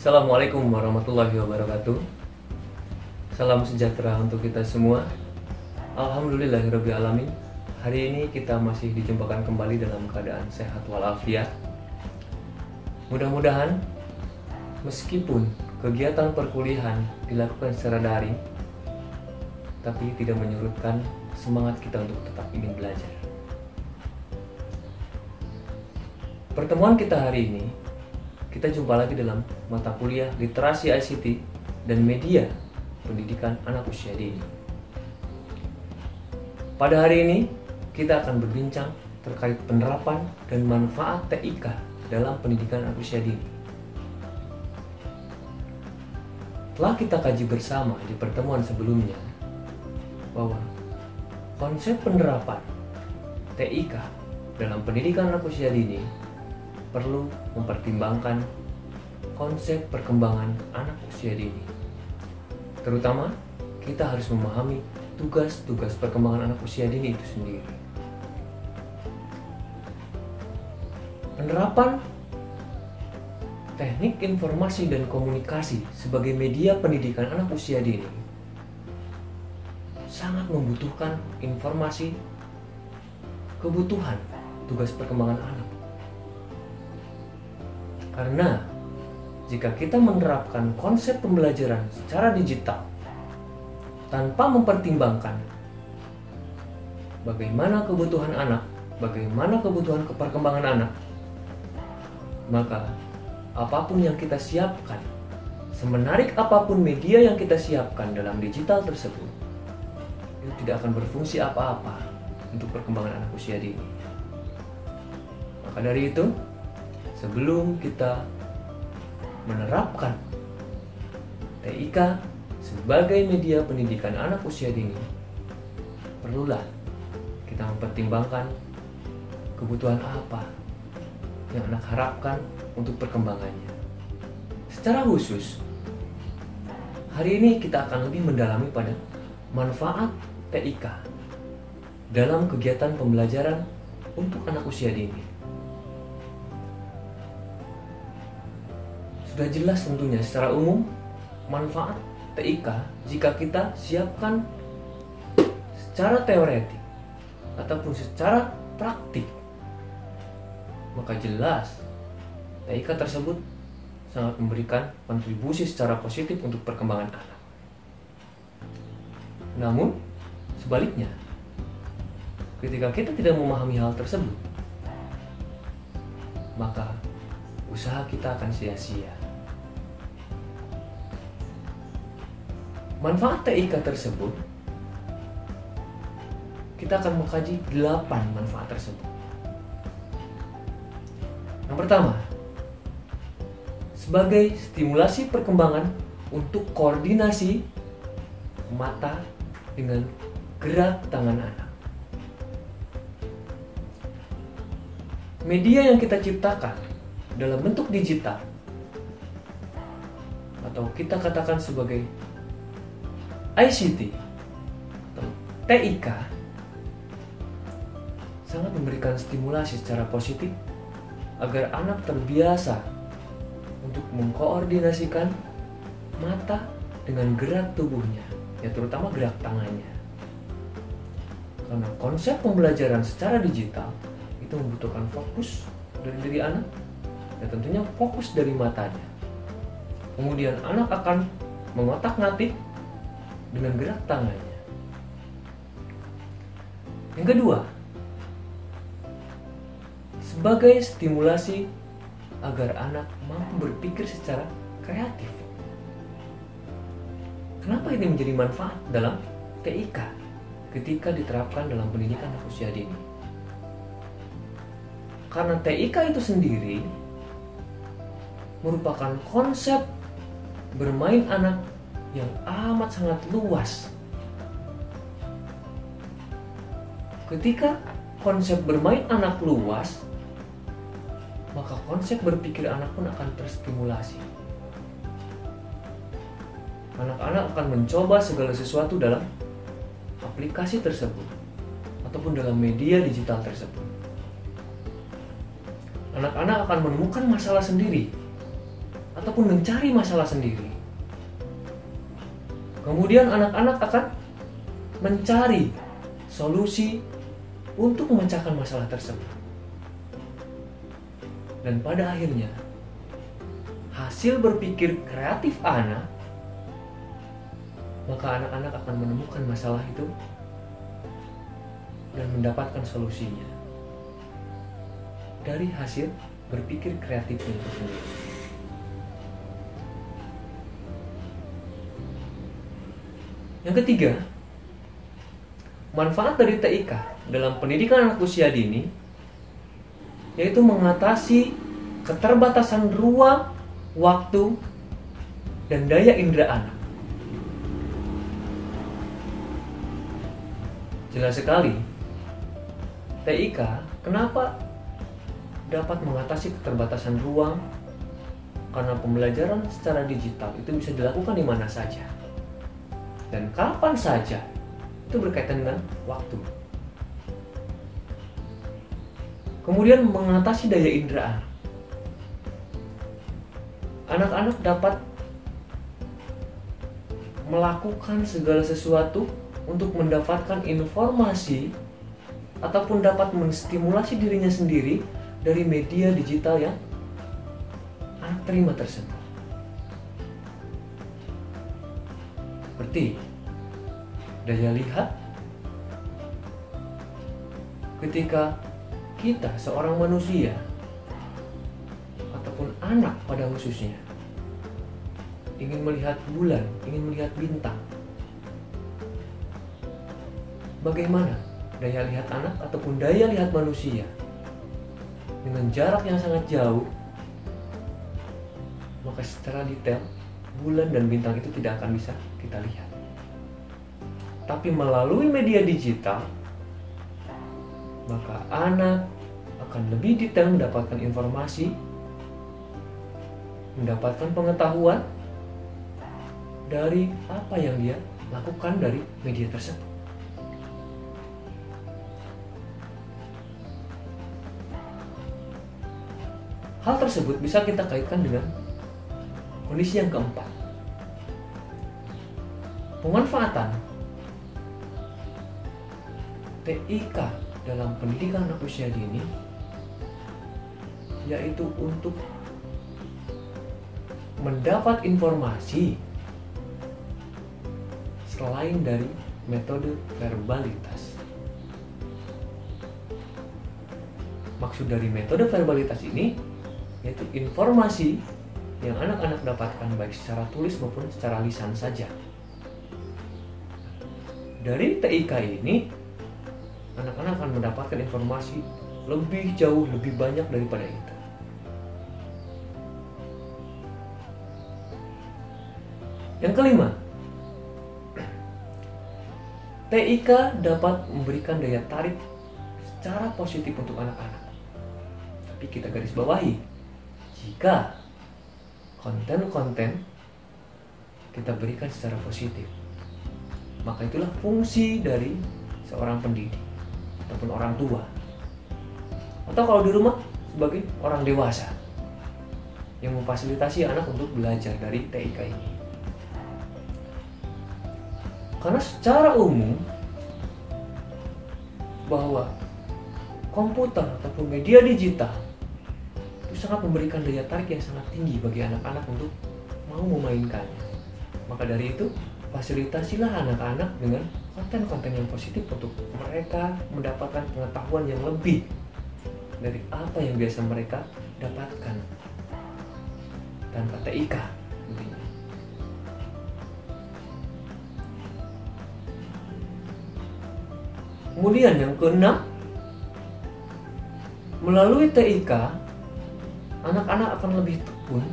Assalamualaikum warahmatullahi wabarakatuh. Salam sejahtera untuk kita semua. Alhamdulillahirabbil alamin. Hari ini kita masih dijumpakan kembali dalam keadaan sehat walafiat. Mudah-mudahan meskipun kegiatan perkuliahan dilakukan secara daring, tapi tidak menyurutkan semangat kita untuk tetap ingin belajar. Pertemuan kita hari ini, kita jumpa lagi dalam mata kuliah Literasi ICT dan Media Pendidikan Anak Usia Dini. Pada hari ini, kita akan berbincang terkait penerapan dan manfaat TIK dalam pendidikan anak usia dini. Telah kita kaji bersama di pertemuan sebelumnya bahwa konsep penerapan TIK dalam pendidikan anak usia dini perlu mempertimbangkan konsep perkembangan anak usia dini. Terutama, kita harus memahami tugas-tugas perkembangan anak usia dini itu sendiri. Penerapan teknik informasi dan komunikasi sebagai media pendidikan anak usia dini sangat membutuhkan informasi kebutuhan tugas perkembangan anak. Karena jika kita menerapkan konsep pembelajaran secara digital tanpa mempertimbangkan bagaimana kebutuhan anak, bagaimana kebutuhan perkembangan anak, maka apapun yang kita siapkan, semenarik apapun media yang kita siapkan dalam digital tersebut, itu tidak akan berfungsi apa-apa untuk perkembangan anak usia dini. Maka dari itu, sebelum kita menerapkan TIK sebagai media pendidikan anak usia dini, perlulah kita mempertimbangkan kebutuhan apa yang anak harapkan untuk perkembangannya. Secara khusus, hari ini kita akan lebih mendalami pada manfaat TIK dalam kegiatan pembelajaran untuk anak usia dini. Sudah jelas tentunya secara umum manfaat TIK jika kita siapkan secara teoretik ataupun secara praktik, maka jelas TIK tersebut sangat memberikan kontribusi secara positif untuk perkembangan anak. Namun sebaliknya, ketika kita tidak memahami hal tersebut, maka usaha kita akan sia-sia. Manfaat TIK tersebut, kita akan mengkaji 8 manfaat tersebut. Yang pertama, sebagai stimulasi perkembangan untuk koordinasi mata dengan gerak tangan anak. Media yang kita ciptakan dalam bentuk digital, atau kita katakan sebagai ICT atau TIK, sangat memberikan stimulasi secara positif agar anak terbiasa untuk mengkoordinasikan mata dengan gerak tubuhnya, ya terutama gerak tangannya. Karena konsep pembelajaran secara digital itu membutuhkan fokus dari diri anak, dan tentunya fokus dari matanya. Kemudian anak akan mengotak-ngatik dengan gerak tangannya. Yang kedua, sebagai stimulasi agar anak mampu berpikir secara kreatif. Kenapa ini menjadi manfaat dalam TIK ketika diterapkan dalam pendidikan anak usia dini? Karena TIK itu sendiri merupakan konsep bermain anak yang amat sangat luas. Ketika konsep bermain anak luas, maka konsep berpikir anak pun akan terstimulasi. Anak-anak akan mencoba segala sesuatu dalam aplikasi tersebut ataupun dalam media digital tersebut. Anak-anak akan menemukan masalah sendiri ataupun mencari masalah sendiri. Kemudian anak-anak akan mencari solusi untuk memecahkan masalah tersebut. Dan pada akhirnya, hasil berpikir kreatif anak, maka anak-anak akan menemukan masalah itu dan mendapatkan solusinya dari hasil berpikir kreatifnya itu sendiri. Yang ketiga, manfaat dari TIK dalam pendidikan anak usia dini yaitu mengatasi keterbatasan ruang, waktu, dan daya indera anak. Jelas sekali, TIK kenapa dapat mengatasi keterbatasan ruang? Karena pembelajaran secara digital itu bisa dilakukan di mana saja dan kapan saja. Itu berkaitan dengan waktu. Kemudian mengatasi daya indera anak. Anak-anak dapat melakukan segala sesuatu untuk mendapatkan informasi ataupun dapat menstimulasi dirinya sendiri dari media digital yang anak terima tersebut. Seperti daya lihat, ketika kita seorang manusia ataupun anak pada khususnya ingin melihat bulan, ingin melihat bintang, bagaimana daya lihat anak ataupun daya lihat manusia dengan jarak yang sangat jauh, maka secara detail bulan dan bintang itu tidak akan bisa kita lihat. Tapi melalui media digital, maka anak akan lebih detail mendapatkan informasi, mendapatkan pengetahuan dari apa yang dia lakukan dari media tersebut. Hal tersebut bisa kita kaitkan dengan kondisi yang keempat. Pemanfaatan TIK dalam pendidikan anak usia dini yaitu untuk mendapat informasi selain dari metode verbalitas. Maksud dari metode verbalitas ini yaitu informasi yang anak-anak dapatkan baik secara tulis maupun secara lisan saja. Dari TIK ini, anak-anak akan mendapatkan informasi lebih jauh, lebih banyak daripada itu. Yang kelima, TIK dapat memberikan daya tarik secara positif untuk anak-anak. Tapi kita garis bawahi, jika konten-konten kita berikan secara positif, maka itulah fungsi dari seorang pendidik ataupun orang tua, atau kalau di rumah sebagai orang dewasa yang memfasilitasi anak untuk belajar dari TIK ini. Karena secara umum bahwa komputer ataupun media digital itu sangat memberikan daya tarik yang sangat tinggi bagi anak-anak untuk mau memainkannya. Maka dari itu, fasilitasilah anak-anak dengan konten-konten yang positif untuk mereka mendapatkan pengetahuan yang lebih dari apa yang biasa mereka dapatkan tanpa TIK. Kemudian yang keenam, melalui TIK, anak-anak akan lebih tekun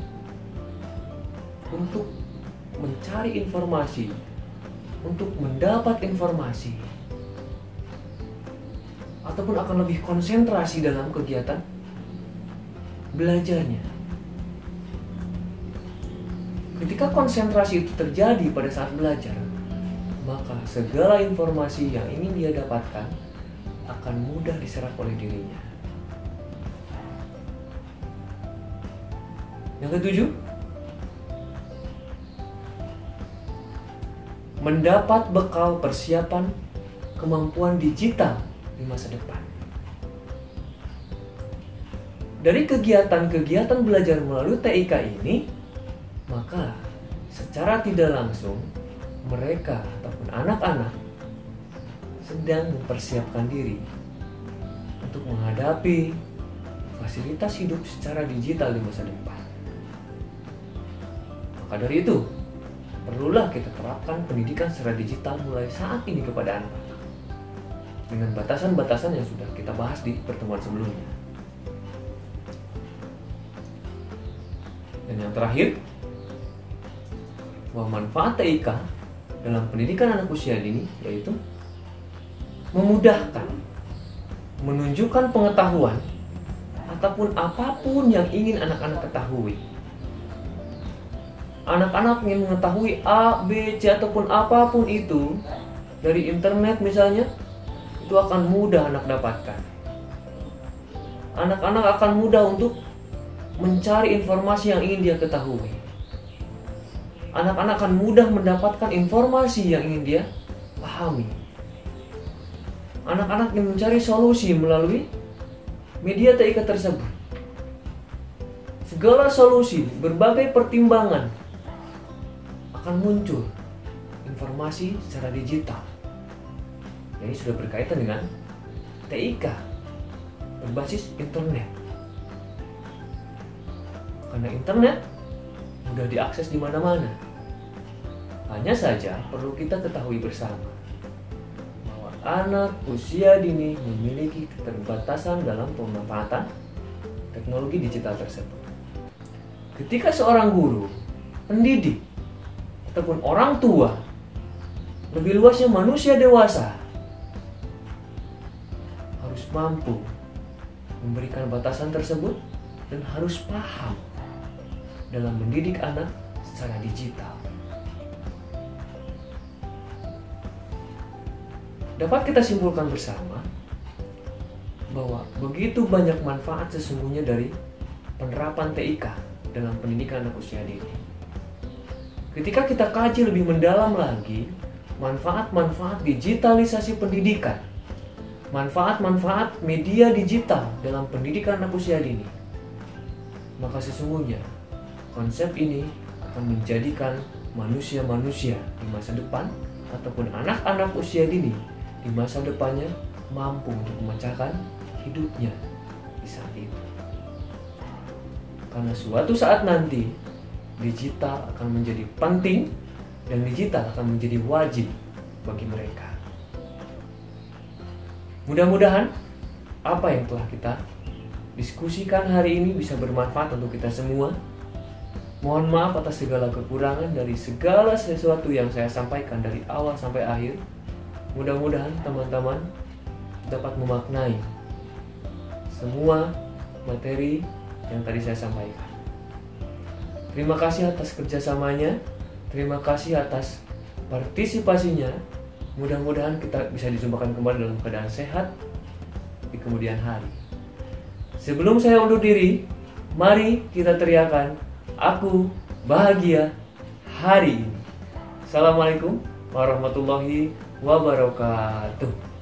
untuk mencari informasi, untuk mendapat informasi, ataupun akan lebih konsentrasi dalam kegiatan belajarnya. Ketika konsentrasi itu terjadi pada saat belajar, maka segala informasi yang ingin dia dapatkan akan mudah diserap oleh dirinya. Yang ketujuh, mendapat bekal persiapan kemampuan digital di masa depan. Dari kegiatan-kegiatan belajar melalui TIK ini, maka secara tidak langsung mereka ataupun anak-anak sedang mempersiapkan diri untuk menghadapi fasilitas hidup secara digital di masa depan. Maka dari itu, perlulah kita terapkan pendidikan secara digital mulai saat ini kepada anak dengan batasan-batasan yang sudah kita bahas di pertemuan sebelumnya. Dan yang terakhir, bahwa manfaat TIK dalam pendidikan anak usia dini yaitu memudahkan, menunjukkan pengetahuan ataupun apapun yang ingin anak-anak ketahui. Anak-anak ingin mengetahui A, B, C ataupun apapun itu dari internet misalnya, itu akan mudah anak dapatkan. Anak-anak akan mudah untuk mencari informasi yang ingin dia ketahui. Anak-anak akan mudah mendapatkan informasi yang ingin dia pahami. Anak-anak ingin mencari solusi melalui media TIK tersebut. Segala solusi, berbagai pertimbangan akan muncul informasi secara digital. Ini sudah berkaitan dengan TIK berbasis internet. Karena internet mudah diakses di mana-mana. Hanya saja perlu kita ketahui bersama bahwa anak usia dini memiliki keterbatasan dalam pemanfaatan teknologi digital tersebut. Ketika seorang guru, pendidik, ataupun orang tua, lebih luasnya manusia dewasa, harus mampu memberikan batasan tersebut dan harus paham dalam mendidik anak secara digital. Dapat kita simpulkan bersama bahwa begitu banyak manfaat sesungguhnya dari penerapan TIK dalam pendidikan anak usia dini. Ketika kita kaji lebih mendalam lagi manfaat-manfaat digitalisasi pendidikan, manfaat-manfaat media digital dalam pendidikan anak usia dini, maka sesungguhnya konsep ini akan menjadikan manusia-manusia di masa depan ataupun anak-anak usia dini di masa depannya mampu untuk memecahkan hidupnya di saat itu. Karena suatu saat nanti digital akan menjadi penting dan digital akan menjadi wajib bagi mereka. Mudah-mudahan apa yang telah kita diskusikan hari ini bisa bermanfaat untuk kita semua. Mohon maaf atas segala kekurangan dari segala sesuatu yang saya sampaikan dari awal sampai akhir. Mudah-mudahan teman-teman dapat memaknai semua materi yang tadi saya sampaikan. Terima kasih atas kerjasamanya, terima kasih atas partisipasinya. Mudah-mudahan kita bisa dijumpakan kembali dalam keadaan sehat di kemudian hari. Sebelum saya undur diri, mari kita teriakan, aku bahagia hari ini. Assalamualaikum warahmatullahi wabarakatuh.